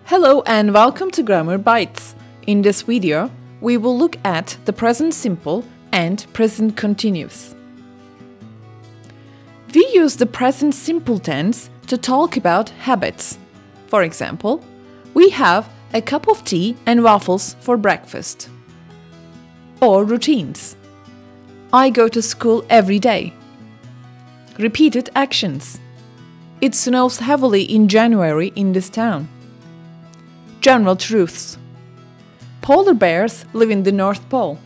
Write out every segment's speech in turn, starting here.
Hello and welcome to Grammar Bites. In this video, we will look at the present simple and present continuous. We use the present simple tense to talk about habits. For example, we have a cup of tea and waffles for breakfast. Or routines. I go to school every day. Repeated actions. It snows heavily in January in this town. General truths. Polar bears live in the North Pole.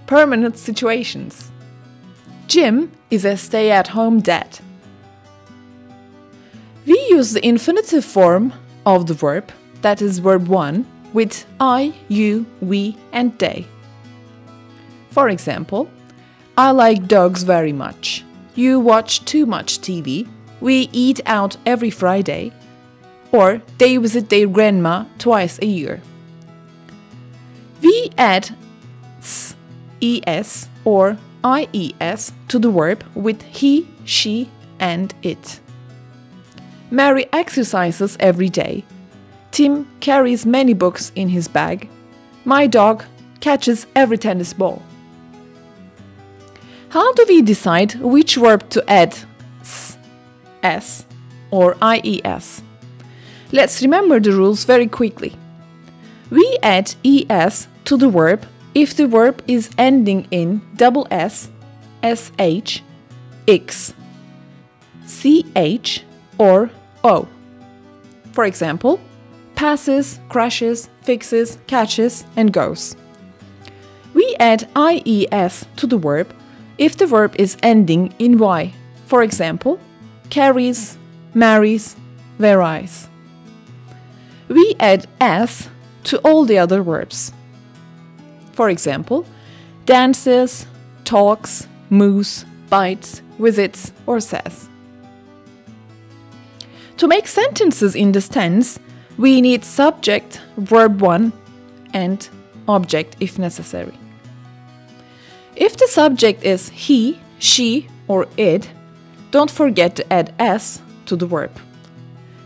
Permanent situations. Jim is a stay-at-home dad. We use the infinitive form of the verb, that is verb 1, with I, you, we and they. For example, I like dogs very much. You watch too much TV. We eat out every Friday. Or they visit their grandma twice a year. We add s, es or ies to the verb with he, she and it. Mary exercises every day. Tim carries many books in his bag. My dog catches every tennis ball. How do we decide which verb to add s or ies? Let's remember the rules very quickly. We add es to the verb if the verb is ending in double s, sh, x, ch, or o. For example, passes, crashes, fixes, catches, and goes. We add ies to the verb if the verb is ending in y. For example, carries, marries, varies. We add s to all the other verbs. For example, dances, talks, moves, bites, visits, or says. To make sentences in this tense, we need subject, verb 1, and object if necessary. If the subject is he, she, or it, don't forget to add s to the verb.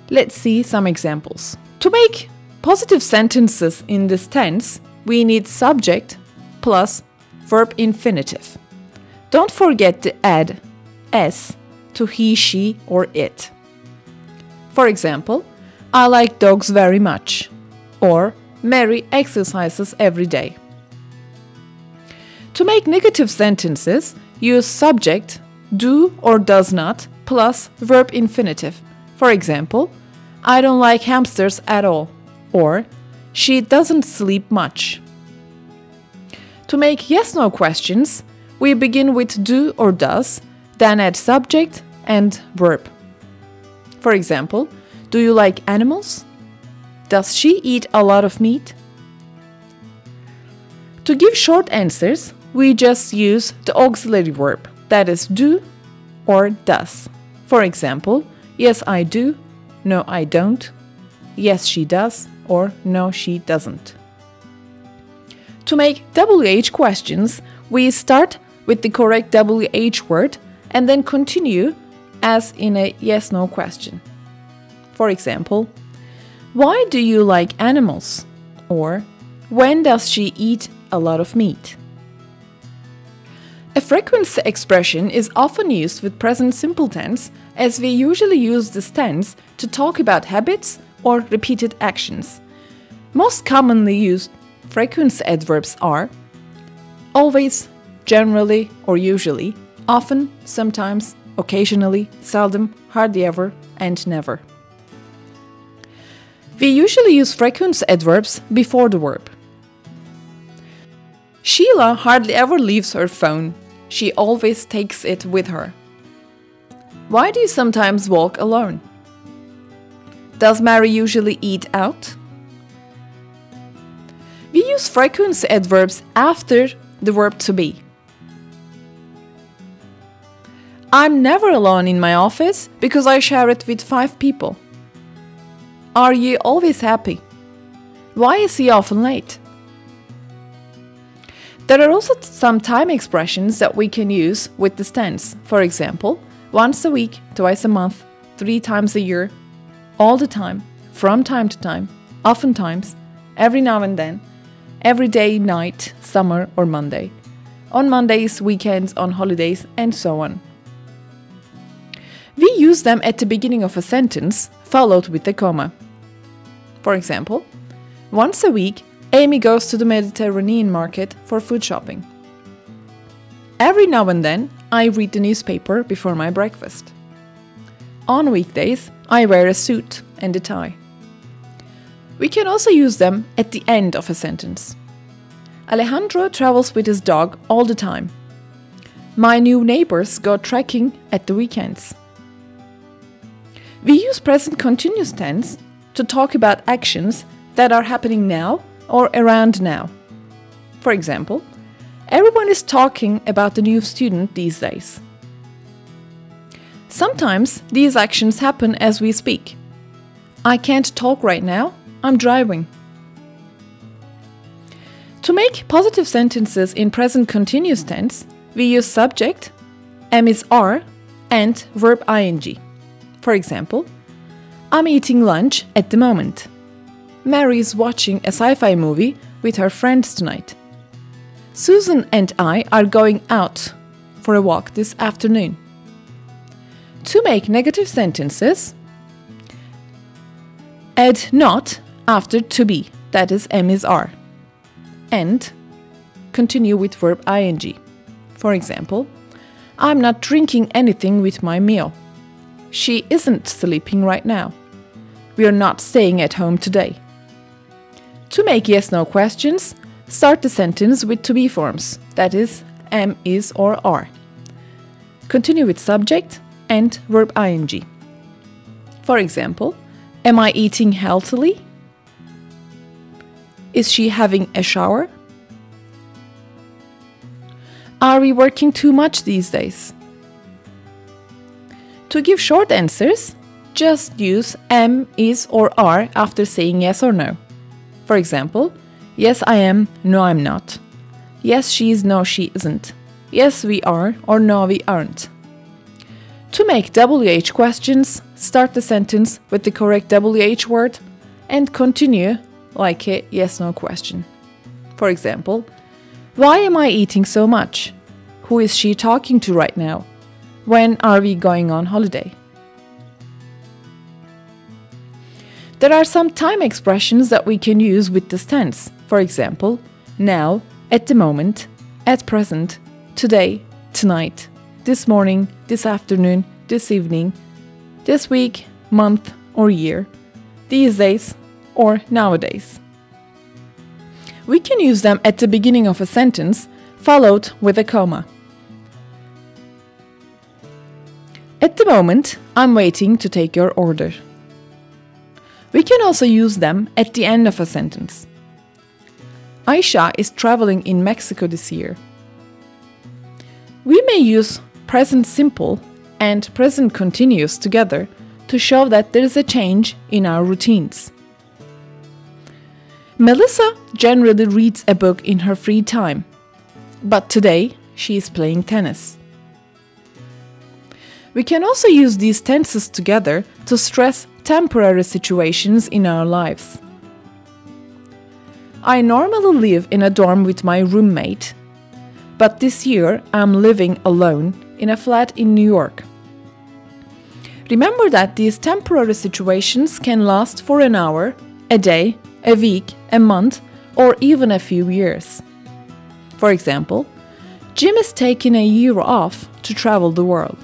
Let's see some examples. To make positive sentences in this tense, we need subject plus verb infinitive. Don't forget to add s to he, she, or it. For example, I like dogs very much, or Mary exercises every day. To make negative sentences, use subject, do or does not, plus verb infinitive. For example, I don't like hamsters at all, or she doesn't sleep much. To make yes-no questions, we begin with do or does, then add subject and verb. For example, do you like animals? Does she eat a lot of meat? To give short answers, we just use the auxiliary verb, that is do or does. For example, yes I do, no I don't, yes she does, or no she doesn't. To make WH questions, we start with the correct WH word and then continue as in a yes-no question. For example, why do you like animals? Or when does she eat a lot of meat? A frequency expression is often used with present simple tense, as we usually use this tense to talk about habits or repeated actions. Most commonly used frequency adverbs are always, generally or usually, often, sometimes, occasionally, seldom, hardly ever, and never. We usually use frequency adverbs before the verb. Sheila hardly ever leaves her phone. She always takes it with her. Why do you sometimes walk alone? Does Mary usually eat out? We use frequency adverbs after the verb to be. I'm never alone in my office because I share it with 5 people. Are you always happy? Why is he often late? There are also some time expressions that we can use with this tense. For example, once a week, twice a month, 3 times a year, all the time, from time to time, oftentimes, every now and then, every day, night, summer or Monday, on Mondays, weekends, on holidays, and so on. We use them at the beginning of a sentence, followed with a comma. For example, once a week, Amy goes to the Mediterranean market for food shopping. Every now and then, I read the newspaper before my breakfast. On weekdays, I wear a suit and a tie. We can also use them at the end of a sentence. Alejandro travels with his dog all the time. My new neighbors go trekking at the weekends. We use present continuous tense to talk about actions that are happening now or around now. For example, everyone is talking about the new student these days. Sometimes these actions happen as we speak. I can't talk right now, I'm driving. To make positive sentences in present continuous tense, we use subject, am is are, and verb ing. For example, I'm eating lunch at the moment. Mary is watching a sci-fi movie with her friends tonight. Susan and I are going out for a walk this afternoon. To make negative sentences, add not after to be, that is am is are, and continue with verb ing. For example, I'm not drinking anything with my meal. She isn't sleeping right now. We are not staying at home today. To make yes/no questions, start the sentence with to be forms, that is, am, is, or are. Continue with subject and verb ing. For example, am I eating healthily? Is she having a shower? Are we working too much these days? To give short answers, just use am, is, or are after saying yes or no. For example, yes I am, no I'm not. Yes she is, no she isn't. Yes we are, or no we aren't. To make WH questions, start the sentence with the correct WH word and continue like a yes/no question. For example, why am I eating so much? Who is she talking to right now? When are we going on holiday? There are some time expressions that we can use with this tense. For example, now, at the moment, at present, today, tonight, this morning, this afternoon, this evening, this week, month or year, these days or nowadays. We can use them at the beginning of a sentence, followed with a comma. At the moment, I'm waiting to take your order. We can also use them at the end of a sentence. Aisha is traveling in Mexico this year. We may use present simple and present continuous together to show that there is a change in our routines. Melissa generally reads a book in her free time, but today she is playing tennis. We can also use these tenses together to stress temporary situations in our lives. I normally live in a dorm with my roommate, but this year I'm living alone in a flat in New York. Remember that these temporary situations can last for an hour, a day, a week, a month, or even a few years. For example, Jim is taking a year off to travel the world.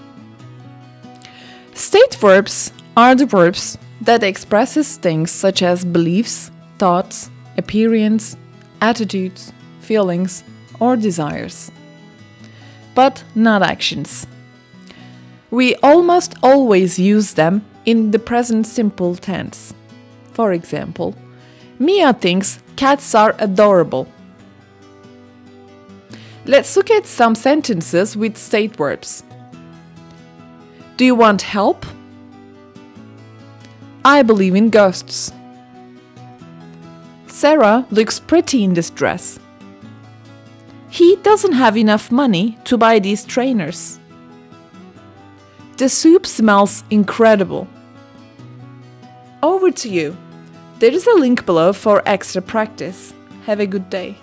State verbs are the verbs that expresses things such as beliefs, thoughts, appearance, attitudes, feelings, or desires, but not actions. We almost always use them in the present simple tense. For example, Mia thinks cats are adorable. Let's look at some sentences with state verbs. Do you want help? I believe in ghosts. Sarah looks pretty in this dress. He doesn't have enough money to buy these trainers. The soup smells incredible. over to you. There is a link below for extra practice. Have a good day.